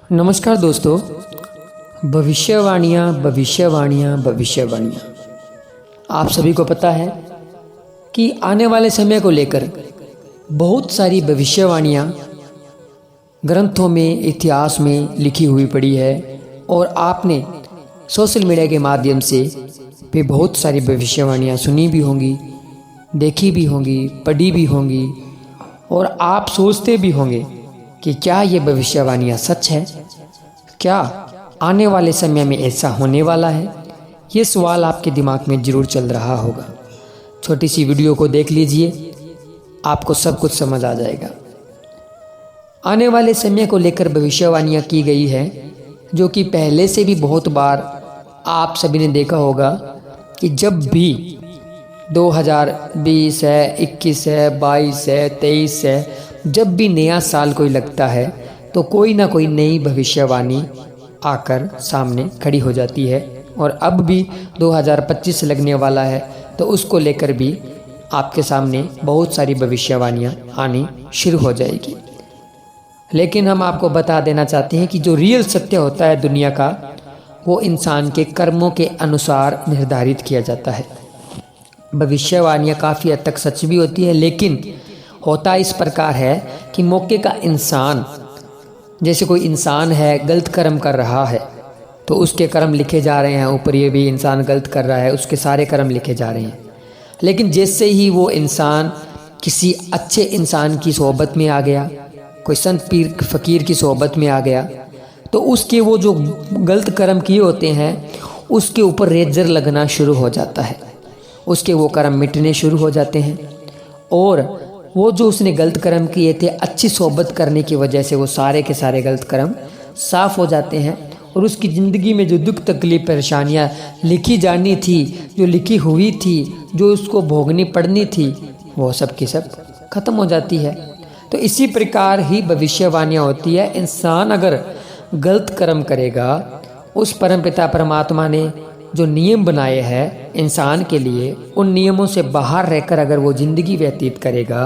नमस्कार दोस्तों। भविष्यवाणियाँ भविष्यवाणियाँ भविष्यवाणियाँ। आप सभी को पता है कि आने वाले समय को लेकर बहुत सारी भविष्यवाणियाँ ग्रंथों में, इतिहास में लिखी हुई पड़ी है और आपने सोशल मीडिया के माध्यम से भी बहुत सारी भविष्यवाणियाँ सुनी भी होंगी, देखी भी होंगी, पढ़ी भी होंगी और आप सोचते भी होंगे कि क्या ये भविष्यवाणियाँ सच है? क्या आने वाले समय में ऐसा होने वाला है? ये सवाल आपके दिमाग में ज़रूर चल रहा होगा। छोटी सी वीडियो को देख लीजिए, आपको सब कुछ समझ आ जाएगा। आने वाले समय को लेकर भविष्यवाणियाँ की गई है, जो कि पहले से भी बहुत बार आप सभी ने देखा होगा कि जब भी 2020 है, 21 है, 22 है, 23 है, जब भी नया साल कोई लगता है तो कोई ना कोई नई भविष्यवाणी आकर सामने खड़ी हो जाती है। और अब भी 2025 लगने वाला है तो उसको लेकर भी आपके सामने बहुत सारी भविष्यवाणियाँ आनी शुरू हो जाएगी। लेकिन हम आपको बता देना चाहते हैं कि जो रियल सत्य होता है दुनिया का, वो इंसान के कर्मों के अनुसार निर्धारित किया जाता है। भविष्यवाणियाँ काफ़ी हद तक सच भी होती है, लेकिन होता इस प्रकार है कि मौके का इंसान, जैसे कोई इंसान है गलत कर्म कर रहा है तो उसके कर्म लिखे जा रहे हैं ऊपर, ये भी इंसान गलत कर रहा है, उसके सारे कर्म लिखे जा रहे हैं। लेकिन जैसे ही वो इंसान किसी अच्छे इंसान की सोहबत में आ गया, कोई संत पीर फ़कीर की सोहबत में आ गया, तो उसके वो जो गलत कर्म किए होते हैं उसके ऊपर रेजर लगना शुरू हो जाता है, उसके वो कर्म मिटने शुरू हो जाते हैं। और वो जो उसने गलत कर्म किए थे, अच्छी सोहबत करने की वजह से वो सारे के सारे गलत कर्म साफ़ हो जाते हैं और उसकी ज़िंदगी में जो दुख तकलीफ परेशानियाँ लिखी जानी थी, जो लिखी हुई थी, जो उसको भोगनी पड़नी थी, वो सब की सब ख़त्म हो जाती है। तो इसी प्रकार ही भविष्यवाणियाँ होती है। इंसान अगर गलत कर्म करेगा, उस परमपिता परमात्मा ने जो नियम बनाए हैं इंसान के लिए, उन नियमों से बाहर रहकर अगर वो ज़िंदगी व्यतीत करेगा,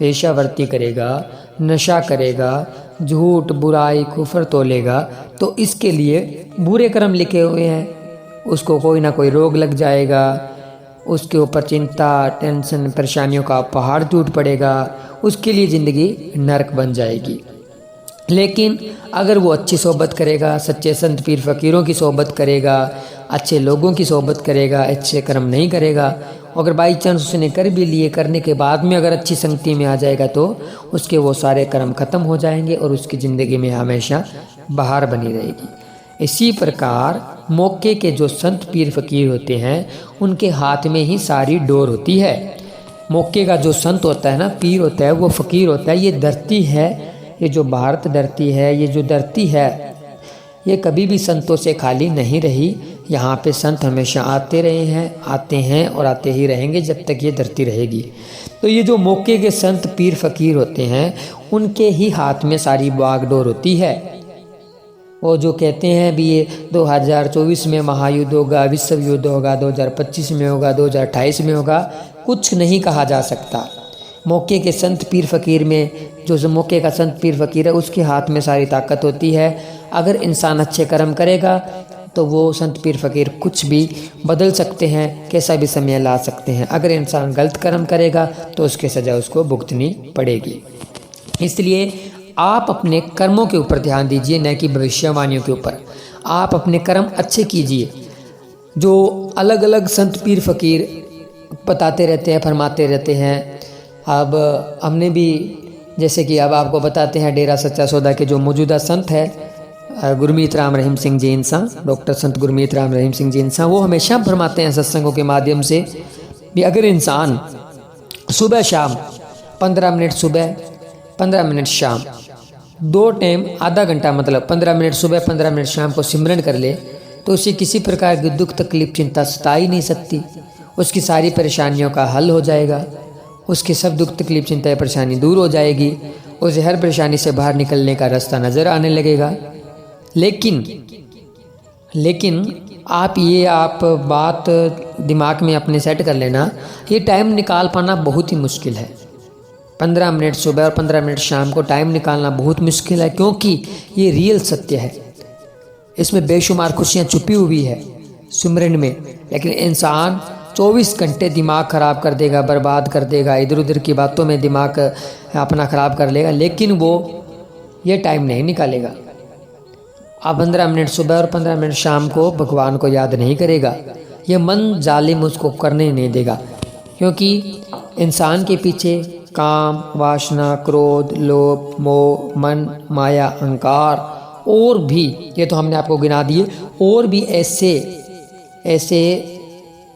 वेश्यावृत्ति करेगा, नशा करेगा, झूठ बुराई कुफ्र तोलेगा, तो इसके लिए बुरे कर्म लिखे हुए हैं। उसको कोई ना कोई रोग लग जाएगा, उसके ऊपर चिंता, टेंशन, परेशानियों का पहाड़ टूट पड़ेगा, उसके लिए ज़िंदगी नरक बन जाएगी। लेकिन अगर वो अच्छी सोहबत करेगा, सच्चे संत पीर फ़कीरों की सोहबत करेगा, अच्छे लोगों की सोहबत करेगा, अच्छे कर्म नहीं करेगा, अगर बाई चांस उसने कर भी लिए, करने के बाद में अगर अच्छी संगति में आ जाएगा तो उसके वो सारे कर्म ख़त्म हो जाएंगे और उसकी ज़िंदगी में हमेशा बहार बनी रहेगी। इसी प्रकार मौके के जो संत पीर फ़कीर होते हैं उनके हाथ में ही सारी डोर होती है। मौके का जो संत होता है ना, पीर होता है, वो फ़कीर होता है। ये धरती है, ये जो भारत धरती है, ये जो धरती है, ये कभी भी संतों से खाली नहीं रही। यहाँ पे संत हमेशा आते रहे हैं, आते हैं और आते ही रहेंगे जब तक ये धरती रहेगी। तो ये जो मौके के संत पीर फ़कीर होते हैं उनके ही हाथ में सारी बागडोर होती है। वो जो कहते हैं भी ये 2024 में महायुद्ध होगा, विश्व युद्ध होगा, 2025 में होगा, 2028 में होगा, कुछ नहीं कहा जा सकता। मौके के संत पीर फ़कीर में, जो मौके का संत पीर फ़कीर है, उसके हाथ में सारी ताकत होती है। अगर इंसान अच्छे कर्म करेगा तो वो संत पीर फ़कीर कुछ भी बदल सकते हैं, कैसा भी समय ला सकते हैं। अगर इंसान गलत कर्म करेगा तो उसकी सज़ा उसको भुगतनी पड़ेगी। इसलिए आप अपने कर्मों के ऊपर ध्यान दीजिए, न कि भविष्यवाणियों के ऊपर। आप अपने कर्म अच्छे कीजिए। जो अलग अलग संत पीर फ़कीर बताते रहते हैं, फरमाते रहते हैं। अब हमने भी, जैसे कि अब आपको बताते हैं, डेरा सच्चा सौदा के जो मौजूदा संत है गुरमीत राम रहीम सिंह जी इंसान, डॉक्टर संत गुरमीत राम रहीम सिंह जी इंसान, वो हमेशा फरमाते हैं सत्संगों के माध्यम से भी अगर इंसान सुबह शाम 15 मिनट सुबह, 15 मिनट शाम, 2 टाइम आधा घंटा, मतलब 15 मिनट सुबह 15 मिनट शाम को सिमरन कर ले तो उसे किसी प्रकार की दुख तकलीफ चिंता सता ही नहीं सकती। उसकी सारी परेशानियों का हल हो जाएगा, उसके सब दुख तकलीफ चिंता परेशानी दूर हो जाएगी, उसे हर परेशानी से बाहर निकलने का रास्ता नज़र आने लगेगा। लेकिन आप बात दिमाग में अपने सेट कर लेना, ये टाइम निकाल पाना बहुत ही मुश्किल है। 15 मिनट सुबह और 15 मिनट शाम को टाइम निकालना बहुत मुश्किल है, क्योंकि ये रियल सत्य है। इसमें बेशुमार खुशियाँ छुपी हुई है सिमरन में। लेकिन इंसान 24 घंटे दिमाग ख़राब कर देगा, बर्बाद कर देगा, इधर उधर की बातों में दिमाग अपना ख़राब कर लेगा, लेकिन वो ये टाइम नहीं निकालेगा। आप 15 मिनट सुबह और 15 मिनट शाम को भगवान को याद नहीं करेगा, ये मन जालिम उसको करने नहीं देगा। क्योंकि इंसान के पीछे काम, वासना, क्रोध, लोभ, मोह, मन, माया, अहंकार और भी, ये तो हमने आपको गिना दिए, और भी ऐसे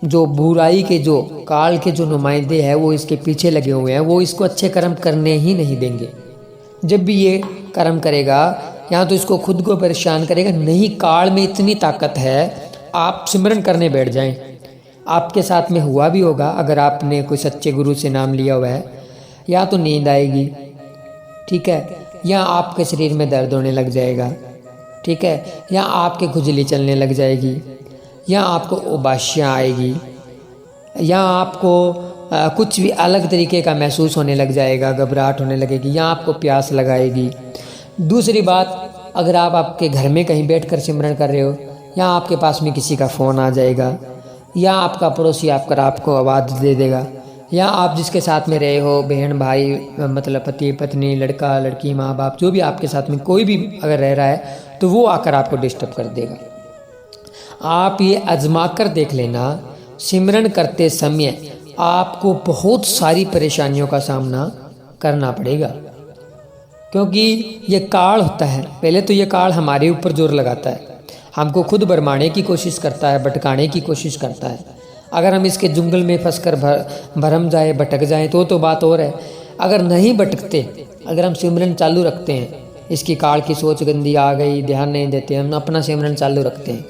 जो बुराई के, जो काल के जो नुमाइंदे हैं वो इसके पीछे लगे हुए हैं। वो इसको अच्छे कर्म करने ही नहीं देंगे। जब भी ये कर्म करेगा या तो इसको खुद को परेशान करेगा। नहीं, काल में इतनी ताकत है, आप सिमरन करने बैठ जाएं, आपके साथ में हुआ भी होगा। अगर आपने कोई सच्चे गुरु से नाम लिया हुआ है, या तो नींद आएगी, ठीक है, या आपके शरीर में दर्द होने लग जाएगा, ठीक है, या आपके खुजली चलने लग जाएगी, या आपको उबाशियाँ आएगी, या आपको कुछ भी अलग तरीके का महसूस होने लग जाएगा, घबराहट होने लगेगी, या आपको प्यास लगाएगी। दूसरी बात, अगर आप आपके घर में कहीं बैठकर सिमरन कर रहे हो, या आपके पास में किसी का फ़ोन आ जाएगा, या आपका पड़ोसी आपको आवाज़ दे देगा, या आप जिसके साथ में रहे हो, बहन भाई, मतलब पति पत्नी, लड़का लड़की, माँ बाप, जो भी आपके साथ में कोई भी अगर रह रहा है, तो वो आकर आपको डिस्टर्ब कर देगा। आप ये आजमा कर देख लेना, सिमरन करते समय आपको बहुत सारी परेशानियों का सामना करना पड़ेगा। क्योंकि ये काल होता है, पहले तो ये काल हमारे ऊपर जोर लगाता है, हमको खुद भरमाने की कोशिश करता है, भटकाने की कोशिश करता है। अगर हम इसके जुंगल में फंसकर भरम जाए, भटक जाए तो बात और है। अगर नहीं भटकते, अगर हम सिमरन चालू रखते हैं, इसकी काल की सोच गंदी आ गई, ध्यान नहीं देते, हम अपना सिमरन चालू रखते हैं,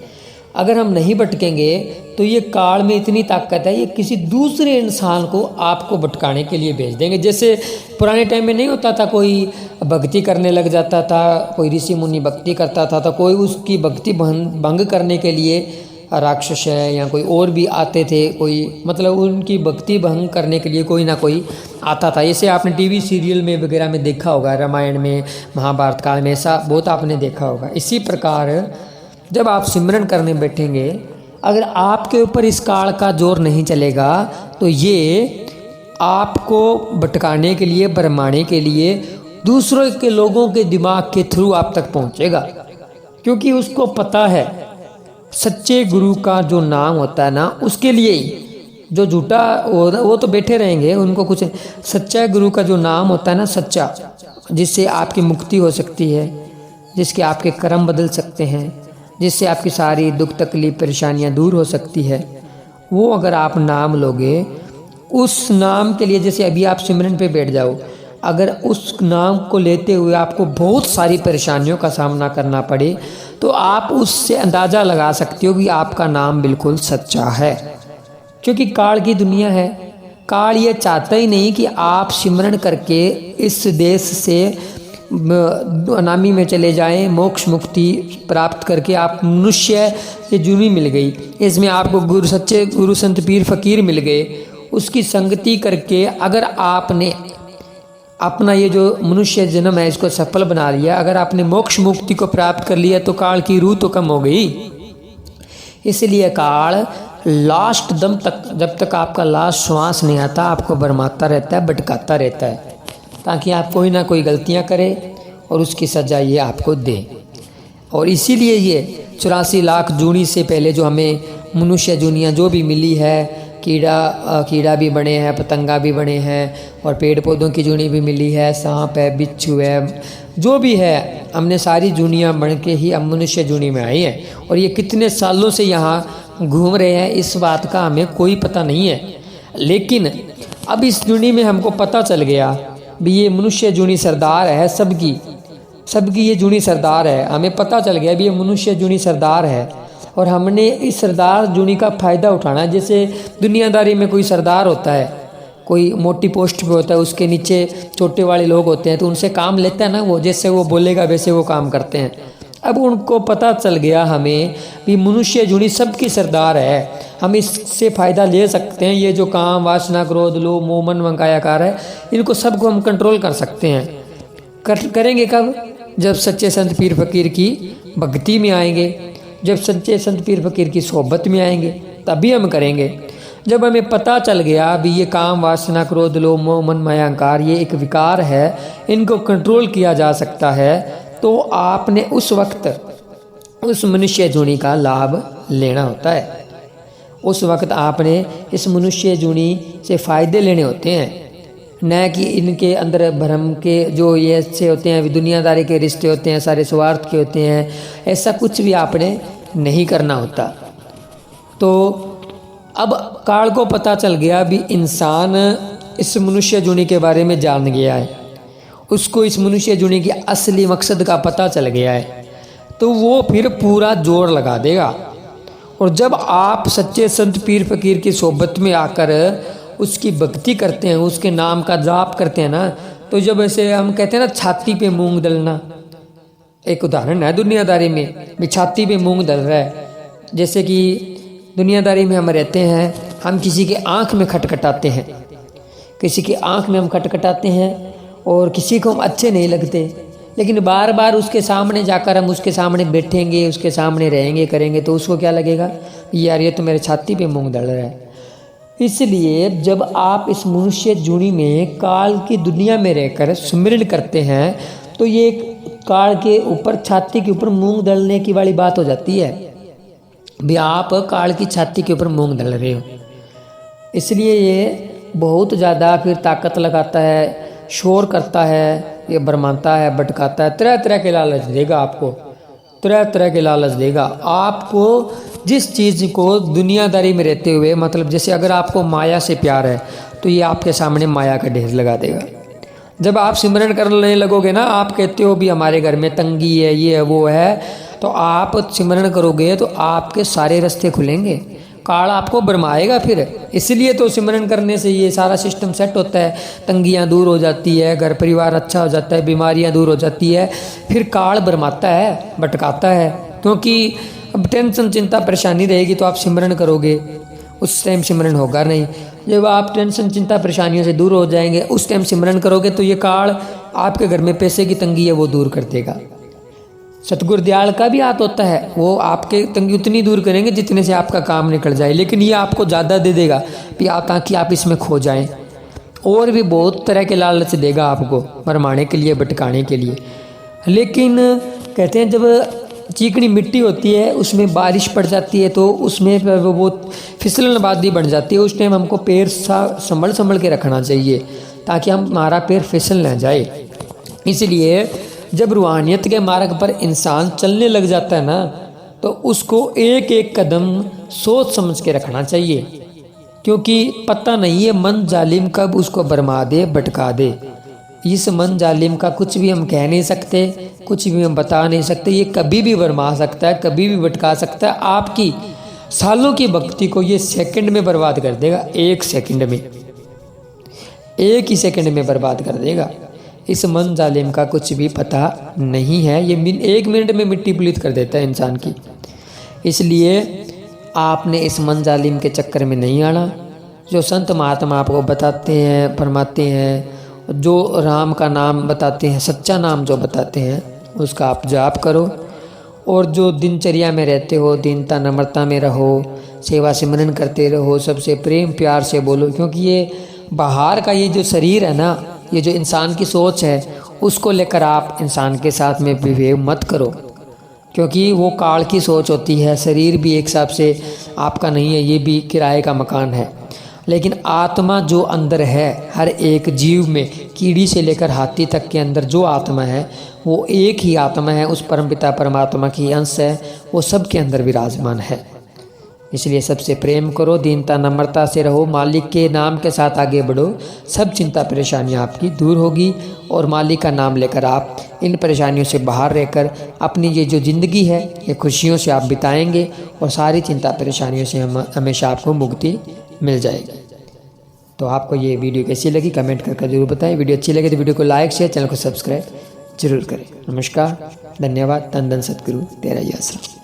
अगर हम नहीं भटकेंगे तो ये काल में इतनी ताकत है, ये किसी दूसरे इंसान को आपको भटकाने के लिए भेज देंगे। जैसे पुराने टाइम में नहीं होता था, कोई भक्ति करने लग जाता था, कोई ऋषि मुनि भक्ति करता था, तो कोई उसकी भक्ति भंग करने के लिए राक्षस है या कोई और भी आते थे, कोई मतलब उनकी भक्ति भंग करने के लिए कोई ना कोई आता था। इसे आपने टीवी सीरियल में वगैरह में देखा होगा, रामायण में, महाभारत काल में, ऐसा बहुत आपने देखा होगा। इसी प्रकार जब आप सिमरन करने बैठेंगे, अगर आपके ऊपर इस काल का जोर नहीं चलेगा तो ये आपको भटकाने के लिए, भरमाने के लिए दूसरों के लोगों के दिमाग के थ्रू आप तक पहुंचेगा। क्योंकि उसको पता है सच्चे गुरु का जो नाम होता है ना, उसके लिए ही, जो झूठा वो तो बैठे रहेंगे, उनको कुछ, सच्चा गुरु का जो नाम होता है ना, सच्चा, जिससे आपकी मुक्ति हो सकती है, जिसके आपके कर्म बदल सकते हैं, जिससे आपकी सारी दुख तकलीफ परेशानियां दूर हो सकती है, वो अगर आप नाम लोगे, उस नाम के लिए, जैसे अभी आप सिमरन पे बैठ जाओ, अगर उस नाम को लेते हुए आपको बहुत सारी परेशानियों का सामना करना पड़े, तो आप उससे अंदाज़ा लगा सकते हो कि आपका नाम बिल्कुल सच्चा है। क्योंकि काल की दुनिया है, काल ये चाहता ही नहीं कि आप सिमरन करके इस देश से अनामी में चले जाएं, मोक्ष मुक्ति प्राप्त करके आप मनुष्य से जुनी मिल गई, इसमें आपको सच्चे गुरु संत पीर फकीर मिल गए, उसकी संगति करके अगर आपने अपना ये जो मनुष्य जन्म है इसको सफल बना लिया, अगर आपने मोक्ष मुक्ति को प्राप्त कर लिया, तो काल की रूह तो कम हो गई। इसलिए काल लास्ट दम तक, जब तक आपका लास्ट श्वास नहीं आता, आपको भरमाता रहता है, भटकाता रहता है, ताकि आप कोई ना कोई गलतियां करें और उसकी सजा ये आपको दे। और इसीलिए ये 84 लाख जूनी से पहले जो हमें मनुष्य जूनियाँ जो भी मिली है, कीड़ा भी बने हैं, पतंगा भी बने हैं, और पेड़ पौधों की जूनी भी मिली है, सांप है, बिच्छू है, जो भी है, हमने सारी जूनियाँ बन के ही हम मनुष्य जूनी में आई हैं। और ये कितने सालों से यहाँ घूम रहे हैं, इस बात का हमें कोई पता नहीं है। लेकिन अब इस जूनी में हमको पता चल गया भी ये मनुष्य जूनी सरदार है, सबकी ये जूनी सरदार है। हमें पता चल गया भी ये मनुष्य जूनी सरदार है, और हमने इस सरदार जूनी का फ़ायदा उठाना। जैसे दुनियादारी में कोई सरदार होता है, कोई मोटी पोस्ट पे होता है, उसके नीचे छोटे वाले लोग होते हैं, तो उनसे काम लेता है ना वो, जैसे वो बोलेगा वैसे वो काम करते हैं। अब उनको पता चल गया हमें भी मनुष्य जूनी सबकी सरदार है, हम इससे फ़ायदा ले सकते हैं। ये जो काम, वासना, क्रोध, लोभ, मोह, मन, वंकायाकार है, इनको सबको हम कंट्रोल कर सकते हैं। करेंगे कब? जब सच्चे संत पीर फकीर की भक्ति में आएंगे, जब सच्चे संत पीर फकीर की सोहबत में आएंगे, तभी हम करेंगे। जब हमें पता चल गया भी ये काम, वासना, क्रोध, लोभ, मोह, मन, माया, अहंकार ये एक विकार है, इनको कंट्रोल किया जा सकता है, तो आपने उस वक्त उस मनुष्य जूनी का लाभ लेना होता है। उस वक्त आपने इस मनुष्य जूनी से फ़ायदे लेने होते हैं, न कि इनके अंदर भ्रम के जो ये अच्छे होते हैं, दुनियादारी के रिश्ते होते हैं, सारे स्वार्थ के होते हैं, ऐसा कुछ भी आपने नहीं करना होता। तो अब काल को पता चल गया भी इंसान इस मनुष्य जूनी के बारे में जान गया है, उसको इस मनुष्य जूनी के असली मकसद का पता चल गया है, तो वो फिर पूरा जोर लगा देगा। और जब आप सच्चे संत पीर फकीर की सोहबत में आकर उसकी भक्ति करते हैं, उसके नाम का जाप करते हैं ना, तो जब ऐसे हम कहते हैं ना छाती पे मूंग दलना, एक उदाहरण है दुनियादारी में, भी छाती पे मूंग दल रहा है। जैसे कि दुनियादारी में हम रहते हैं, हम किसी के आँख में खटखटाते हैं, किसी की आँख में हम खटखटाते हैं और किसी को हम अच्छे नहीं लगते, लेकिन बार बार उसके सामने जाकर हम उसके सामने बैठेंगे, उसके सामने रहेंगे, करेंगे, तो उसको क्या लगेगा, यार ये तो मेरे छाती पे मूंग दल रहा है। इसलिए जब आप इस मनुष्य जूनी में काल की दुनिया में रहकर सुमिरन करते हैं, तो ये काल के ऊपर, छाती के ऊपर मूंग दलने की वाली बात हो जाती है भी आप काल की छाती के ऊपर मूंग दल रहे हो। इसलिए ये बहुत ज़्यादा फिर ताकत लगाता है, शोर करता है, ये भरमाता है, भटकाता है, तरह तरह के लालच देगा आपको, तरह तरह के लालच देगा आपको। जिस चीज़ को दुनियादारी में रहते हुए, मतलब जैसे अगर आपको माया से प्यार है, तो ये आपके सामने माया का ढेर लगा देगा। जब आप सिमरन करने लगोगे ना, आप कहते हो भी हमारे घर में तंगी है, ये है, वो है, तो आप सिमरन करोगे तो आपके सारे रास्ते खुलेंगे, काल आपको भरमाएगा फिर। इसलिए तो सिमरन करने से ये सारा सिस्टम सेट होता है, तंगियाँ दूर हो जाती है, घर परिवार अच्छा हो जाता है, बीमारियाँ दूर हो जाती है, फिर काल भरमाता है, भटकाता है। क्योंकि अब टेंशन, चिंता, परेशानी रहेगी तो आप सिमरन करोगे, उस टाइम सिमरन होगा नहीं। जब आप टेंशन, चिंता, परेशानियों से दूर हो जाएंगे, उस टाइम सिमरन करोगे, तो ये काल आपके घर में पैसे की तंगी है वो दूर कर देगा। सतगुरु दयाल का भी हाथ होता है, वो आपके तंगी उतनी दूर करेंगे जितने से आपका काम निकल जाए, लेकिन ये आपको ज़्यादा दे देगा कि ताकि आप इसमें खो जाएं। और भी बहुत तरह के लालच देगा आपको भरमाने के लिए, भटकाने के लिए। लेकिन कहते हैं जब चिकनी मिट्टी होती है, उसमें बारिश पड़ जाती है, तो उसमें वो फिसलनबाजी बन जाती है। उस टाइम हमको पैर संभल के रखना चाहिए ताकि हमारा पैर फिसल न जाए। इसलिए जब रूहानियत के मार्ग पर इंसान चलने लग जाता है ना, तो उसको एक एक कदम सोच समझ के रखना चाहिए, क्योंकि पता नहीं है मन जालिम कब उसको बरमा दे, भटका दे। इस मन जालिम का कुछ भी हम कह नहीं सकते, कुछ भी हम बता नहीं सकते, ये कभी भी बरमा सकता है, कभी भी भटका सकता है। आपकी सालों की भक्ति को ये सेकंड में बर्बाद कर देगा, एक सेकंड में, एक ही सेकंड में बर्बाद कर देगा। इस मन जालिम का कुछ भी पता नहीं है, ये 1 मिनट में मिट्टी पुलित कर देता है इंसान की। इसलिए आपने इस मन जालिम के चक्कर में नहीं आना। जो संत महात्मा आपको बताते हैं, फरमाते हैं, जो राम का नाम बताते हैं, सच्चा नाम जो बताते हैं, उसका आप जाप करो। और जो दिनचर्या में रहते हो, दीनता नम्रता में रहो, सेवा सिमरन करते रहो, सबसे प्रेम प्यार से बोलो। क्योंकि ये बाहर का ये जो शरीर है ना, ये जो इंसान की सोच है, उसको लेकर आप इंसान के साथ में बिहेव मत करो, क्योंकि वो काल की सोच होती है। शरीर भी एक हिसाब से आपका नहीं है, ये भी किराए का मकान है। लेकिन आत्मा जो अंदर है, हर एक जीव में, कीड़ी से लेकर हाथी तक के अंदर जो आत्मा है, वो एक ही आत्मा है, उस परमपिता परमात्मा की अंश है, वो सबके अंदर विराजमान है। इसलिए सबसे प्रेम करो, दीनता नम्रता से रहो, मालिक के नाम के साथ आगे बढ़ो, सब चिंता परेशानियां आपकी दूर होगी। और मालिक का नाम लेकर आप इन परेशानियों से बाहर रहकर अपनी ये जो ज़िंदगी है, ये खुशियों से आप बिताएंगे और सारी चिंता परेशानियों से हमेशा आपको मुक्ति मिल जाएगी। तो आपको ये वीडियो कैसी लगी कमेंट करके जरूर बताएं। वीडियो अच्छी लगे तो वीडियो को लाइक शेयर, चैनल को सब्सक्राइब जरूर करें। नमस्कार, धन्यवाद। तन धन सतगुरु तेरा ही आश्रम।